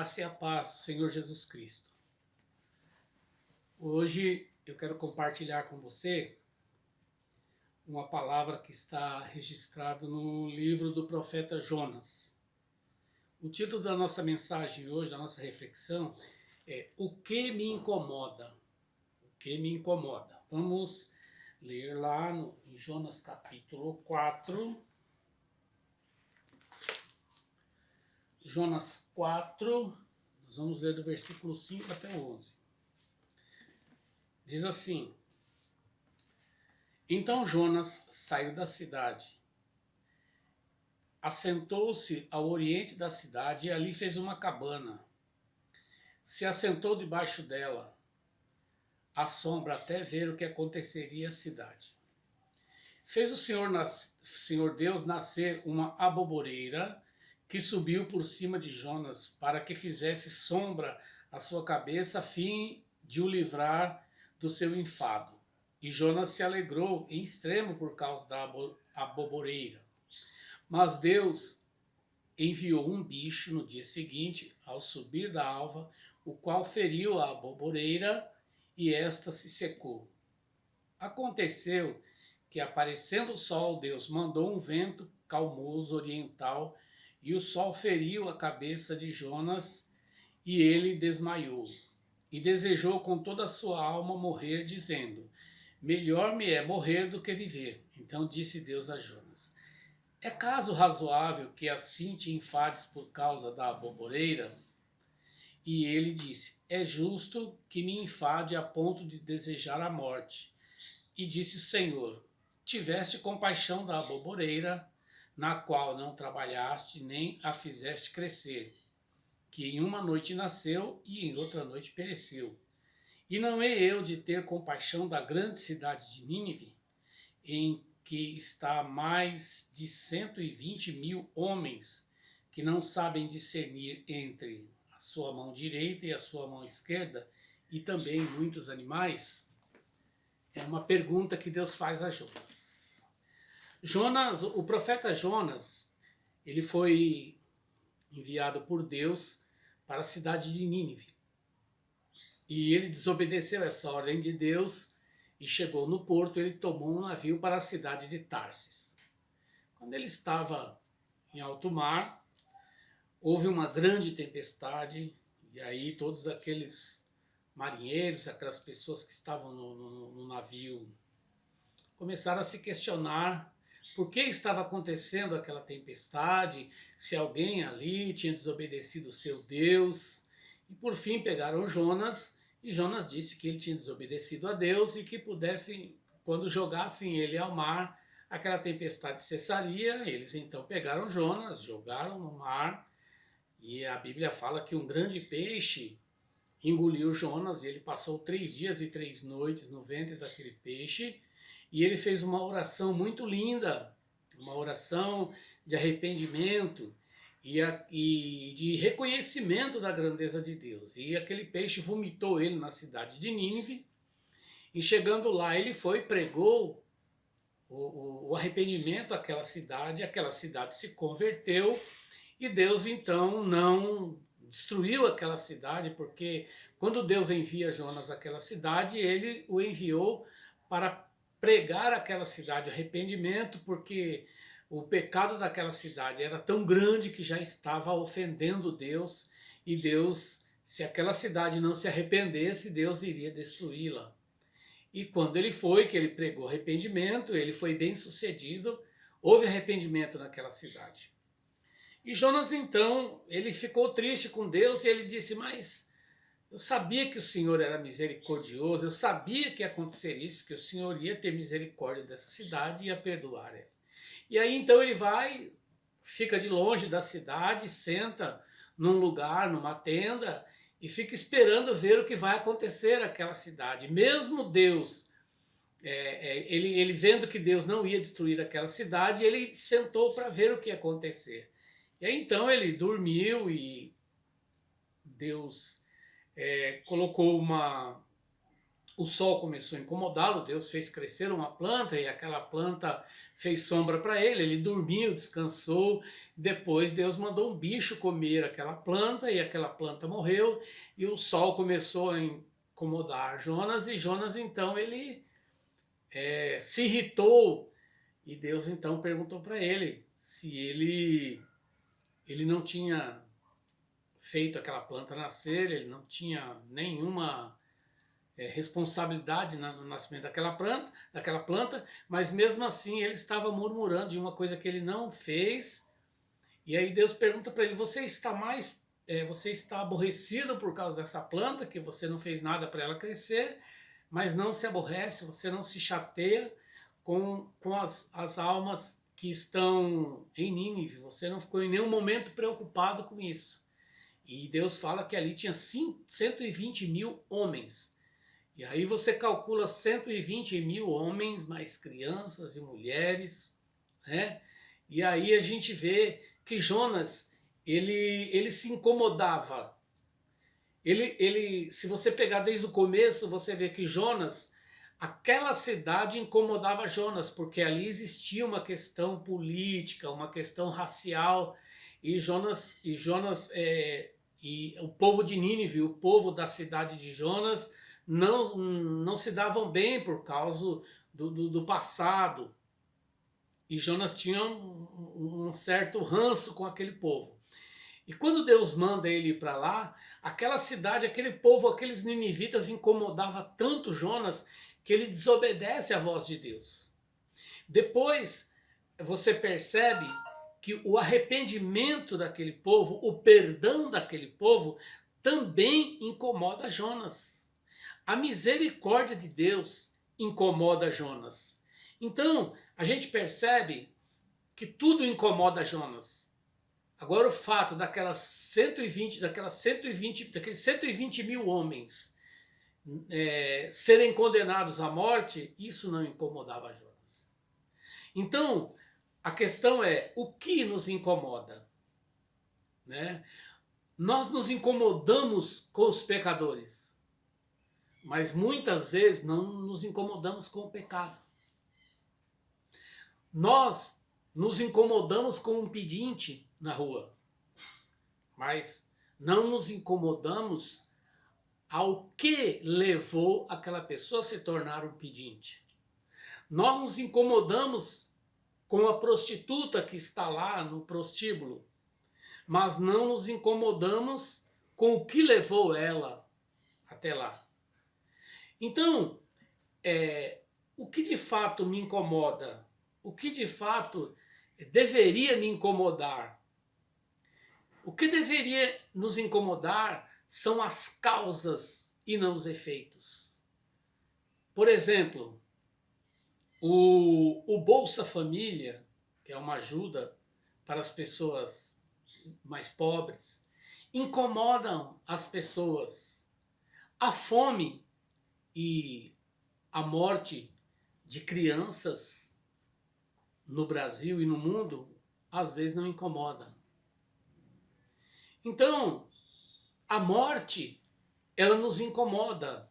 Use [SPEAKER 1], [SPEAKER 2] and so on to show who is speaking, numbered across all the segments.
[SPEAKER 1] graça e a paz do Senhor Jesus Cristo. Hoje eu quero compartilhar com você uma palavra que está registrada no livro do profeta Jonas. O título da nossa mensagem hoje, da nossa reflexão, é O que me incomoda? O que me incomoda? Vamos ler lá em Jonas capítulo 4. Jonas 4, nós vamos ler do versículo 5 até o 11. Diz assim: Então Jonas saiu da cidade, assentou-se ao oriente da cidade e ali fez uma cabana. Se assentou debaixo dela, à sombra, até ver o que aconteceria à cidade. Fez o Senhor Deus nascer uma aboboreira que subiu por cima de Jonas para que fizesse sombra à sua cabeça a fim de o livrar do seu enfado. E Jonas se alegrou em extremo por causa da aboboreira. Mas Deus enviou um bicho no dia seguinte, ao subir da alva, o qual feriu a aboboreira e esta se secou. Aconteceu que, aparecendo o sol, Deus mandou um vento calmoso oriental e o sol feriu a cabeça de Jonas e ele desmaiou. E desejou com toda a sua alma morrer, dizendo: Melhor me é morrer do que viver. Então disse Deus a Jonas: É caso razoável que assim te enfades por causa da aboboreira? E ele disse: É justo que me enfade a ponto de desejar a morte. E disse o Senhor: Tiveste compaixão da aboboreira, na qual não trabalhaste nem a fizeste crescer, que em uma noite nasceu e em outra noite pereceu. E não hei eu de ter compaixão da grande cidade de Nínive, em que está mais de 120.000 homens, que não sabem discernir entre a sua mão direita e a sua mão esquerda, e também muitos animais? É uma pergunta que Deus faz a Jonas. O profeta Jonas, ele foi enviado por Deus para a cidade de Nínive. E ele desobedeceu essa ordem de Deus e chegou no porto. Ele tomou um navio para a cidade de Tarsis. Quando ele estava em alto mar, houve uma grande tempestade, e aí todos aqueles marinheiros, aquelas pessoas que estavam no navio, começaram a se questionar por que estava acontecendo aquela tempestade, se alguém ali tinha desobedecido o seu Deus. E por fim pegaram Jonas, e Jonas disse que ele tinha desobedecido a Deus e que pudessem, quando jogassem ele ao mar, aquela tempestade cessaria. Eles então pegaram Jonas, jogaram no mar, e a Bíblia fala que um grande peixe engoliu Jonas, e ele passou 3 dias e 3 noites no ventre daquele peixe. E ele fez uma oração muito linda, uma oração de arrependimento e de reconhecimento da grandeza de Deus. E aquele peixe vomitou ele na cidade de Nínive, e chegando lá ele foi e pregou o arrependimento àquela cidade se converteu, e Deus então não destruiu aquela cidade, porque quando Deus envia Jonas àquela cidade, ele o enviou para pregar aquela cidade arrependimento, porque o pecado daquela cidade era tão grande que já estava ofendendo Deus, e Deus, se aquela cidade não se arrependesse, Deus iria destruí-la. E quando ele foi, que ele pregou arrependimento, ele foi bem sucedido, houve arrependimento naquela cidade. E Jonas então, ele ficou triste com Deus e ele disse: Mas eu sabia que o Senhor era misericordioso, eu sabia que ia acontecer isso, que o Senhor ia ter misericórdia dessa cidade e ia perdoar ela. E aí então ele vai, fica de longe da cidade, senta num lugar, numa tenda, e fica esperando ver o que vai acontecer naquela cidade. Mesmo Deus, ele vendo que Deus não ia destruir aquela cidade, ele sentou para ver o que ia acontecer. E aí então ele dormiu, e Deus colocou o sol começou a incomodá-lo, Deus fez crescer uma planta e aquela planta fez sombra para ele, ele dormiu, descansou, depois Deus mandou um bicho comer aquela planta e aquela planta morreu e o sol começou a incomodar Jonas e Jonas então ele se irritou e Deus então perguntou para ele se ele não tinha feito aquela planta nascer, ele não tinha nenhuma responsabilidade no nascimento daquela planta, mas mesmo assim ele estava murmurando de uma coisa que ele não fez. E aí Deus pergunta para ele: você está aborrecido por causa dessa planta que você não fez nada para ela crescer, mas não se aborrece, você não se chateia com as almas que estão em Nínive, você não ficou em nenhum momento preocupado com isso. E Deus fala que ali tinha 120 mil homens. E aí você calcula 120 mil homens, mais crianças e mulheres, né? E aí a gente vê que Jonas, ele se incomodava. Se você pegar desde o começo, você vê que Jonas, aquela cidade incomodava Jonas, porque ali existia uma questão política, uma questão racial, e e o povo de Nínive, o povo da cidade de Jonas, não se davam bem por causa do passado. E Jonas tinha um certo ranço com aquele povo. E quando Deus manda ele ir para lá, aquela cidade, aquele povo, aqueles ninivitas incomodava tanto Jonas que ele desobedece à voz de Deus. Depois você percebe que o arrependimento daquele povo, o perdão daquele povo, também incomoda Jonas. A misericórdia de Deus incomoda Jonas. Então, a gente percebe que tudo incomoda Jonas. Agora o fato daqueles 120 mil homens serem condenados à morte, isso não incomodava Jonas. Então, a questão é, o que nos incomoda? Né? Nós nos incomodamos com os pecadores, mas muitas vezes não nos incomodamos com o pecado. Nós nos incomodamos com um pedinte na rua, mas não nos incomodamos ao que levou aquela pessoa a se tornar um pedinte. Nós nos incomodamos com a prostituta que está lá no prostíbulo, mas não nos incomodamos com o que levou ela até lá. Então, o que de fato me incomoda? O que de fato deveria me incomodar? O que deveria nos incomodar são as causas e não os efeitos. Por exemplo, o Bolsa Família, que é uma ajuda para as pessoas mais pobres, incomodam as pessoas. A fome e a morte de crianças no Brasil e no mundo, às vezes não incomoda. Então, a morte, ela nos incomoda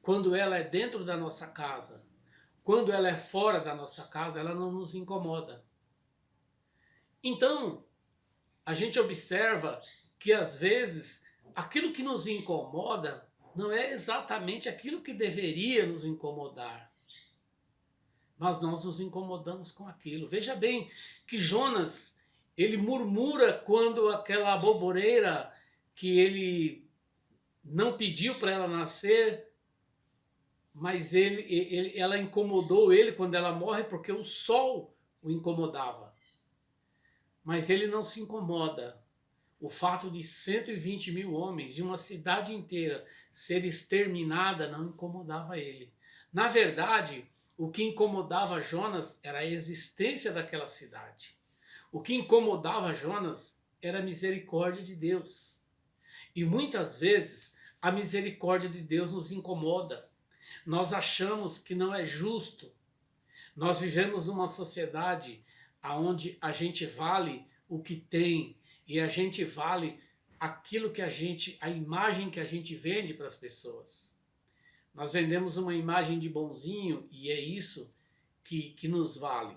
[SPEAKER 1] quando ela é dentro da nossa casa. Quando ela é fora da nossa casa, ela não nos incomoda. Então, a gente observa que às vezes aquilo que nos incomoda não é exatamente aquilo que deveria nos incomodar. Mas nós nos incomodamos com aquilo. Veja bem que Jonas, ele murmura quando aquela boboreira que ele não pediu para ela nascer, mas ela incomodou ele quando ela morre porque o sol o incomodava. Mas ele não se incomoda. O fato de 120 mil homens, de uma cidade inteira, ser exterminada não incomodava ele. Na verdade, o que incomodava Jonas era a existência daquela cidade. O que incomodava Jonas era a misericórdia de Deus. E muitas vezes a misericórdia de Deus nos incomoda. Nós achamos que não é justo. Nós vivemos numa sociedade onde a gente vale o que tem e a gente vale aquilo que a imagem que a gente vende para as pessoas. Nós vendemos uma imagem de bonzinho e é isso que nos vale.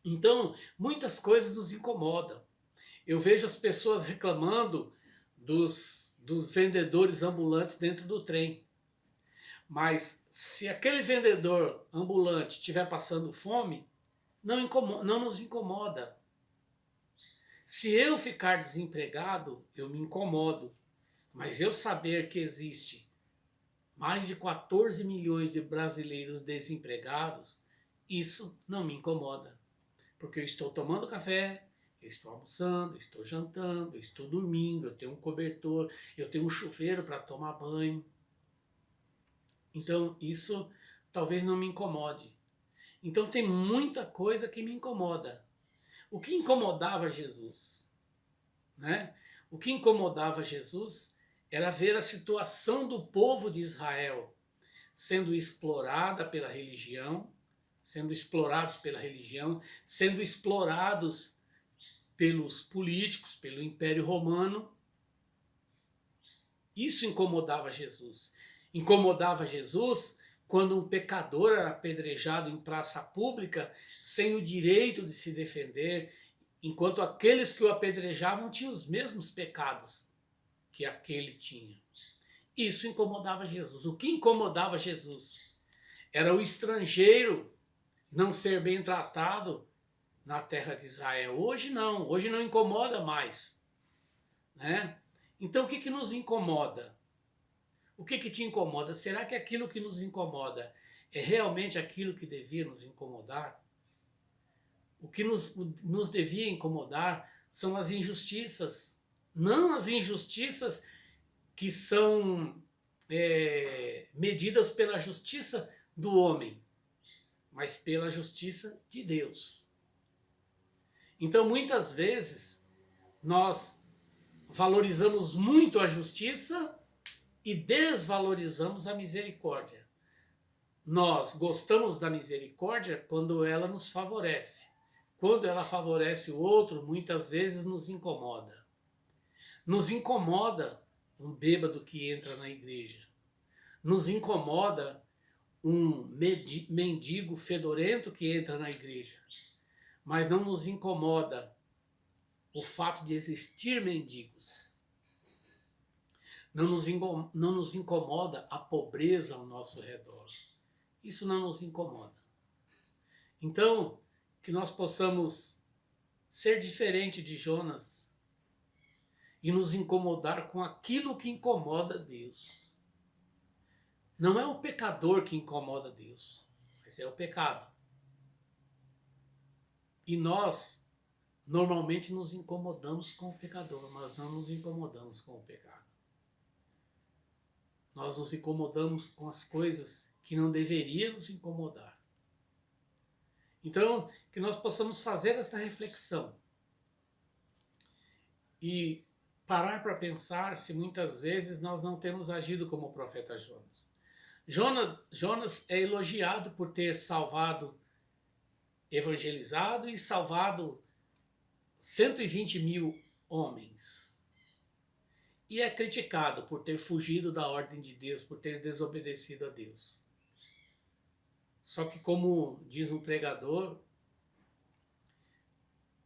[SPEAKER 1] Então, muitas coisas nos incomodam. Eu vejo as pessoas reclamando dos vendedores ambulantes dentro do trem. Mas se aquele vendedor ambulante estiver passando fome, não nos incomoda. Se eu ficar desempregado, eu me incomodo. Mas eu saber que existe mais de 14 milhões de brasileiros desempregados, isso não me incomoda. Porque eu estou tomando café, eu estou almoçando, eu estou jantando, eu estou dormindo, eu tenho um cobertor, eu tenho um chuveiro para tomar banho. Então isso talvez não me incomode. Então tem muita coisa que me incomoda. O que incomodava Jesus, né? O que incomodava Jesus era ver a situação do povo de Israel sendo explorada pela religião, sendo explorados pela religião, sendo explorados pelos políticos, pelo Império Romano. Isso incomodava Jesus. Incomodava Jesus quando um pecador era apedrejado em praça pública sem o direito de se defender, enquanto aqueles que o apedrejavam tinham os mesmos pecados que aquele tinha. Isso incomodava Jesus. O que incomodava Jesus era o estrangeiro não ser bem tratado na terra de Israel. Hoje não incomoda mais, né? Então o que nos incomoda? O que te incomoda? Será que aquilo que nos incomoda é realmente aquilo que devia nos incomodar? O que nos devia incomodar são as injustiças. Não as injustiças que são medidas pela justiça do homem, mas pela justiça de Deus. Então, muitas vezes, nós valorizamos muito a justiça e desvalorizamos a misericórdia. Nós gostamos da misericórdia quando ela nos favorece. Quando ela favorece o outro, muitas vezes nos incomoda. Nos incomoda um bêbado que entra na igreja. Nos incomoda um mendigo fedorento que entra na igreja. Mas não nos incomoda o fato de existir mendigos. Não nos incomoda a pobreza ao nosso redor. Isso não nos incomoda. Então, que nós possamos ser diferente de Jonas e nos incomodar com aquilo que incomoda Deus. Não é o pecador que incomoda Deus, mas é o pecado. E nós normalmente nos incomodamos com o pecador, mas não nos incomodamos com o pecado. Nós nos incomodamos com as coisas que não deveriam nos incomodar. Então, que nós possamos fazer essa reflexão e parar para pensar se muitas vezes nós não temos agido como o profeta Jonas. Jonas é elogiado por ter salvado, evangelizado e salvado 120 mil homens. E é criticado por ter fugido da ordem de Deus, por ter desobedecido a Deus. Só que, como diz um pregador,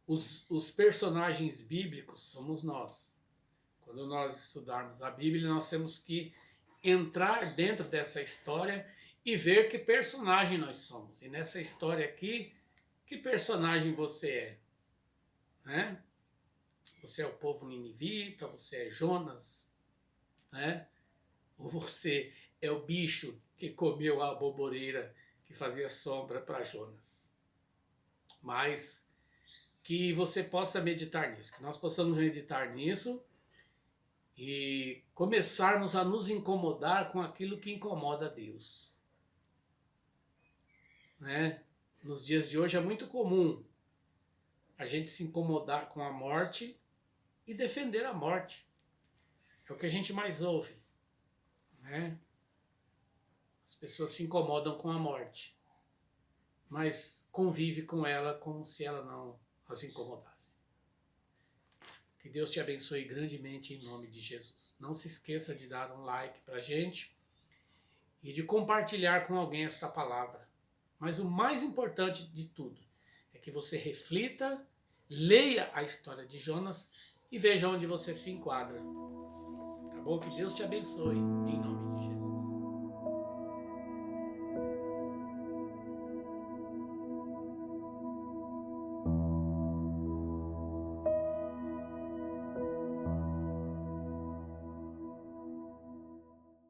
[SPEAKER 1] os personagens bíblicos somos nós. Quando nós estudarmos a Bíblia, nós temos que entrar dentro dessa história e ver que personagem nós somos. E nessa história aqui, que personagem você é? Né? Você é o povo ninivita, você é Jonas, né? Ou você é o bicho que comeu a aboboreira que fazia sombra para Jonas. Mas que você possa meditar nisso, que nós possamos meditar nisso e começarmos a nos incomodar com aquilo que incomoda a Deus. Né? Nos dias de hoje é muito comum a gente se incomodar com a morte e defender a morte. É o que a gente mais ouve. Né? As pessoas se incomodam com a morte, mas convive com ela como se ela não as incomodasse. Que Deus te abençoe grandemente em nome de Jesus. Não se esqueça de dar um like pra gente e de compartilhar com alguém esta palavra. Mas o mais importante de tudo é que você reflita, leia a história de Jonas e veja onde você se enquadra. Tá bom? Que Deus te abençoe, em nome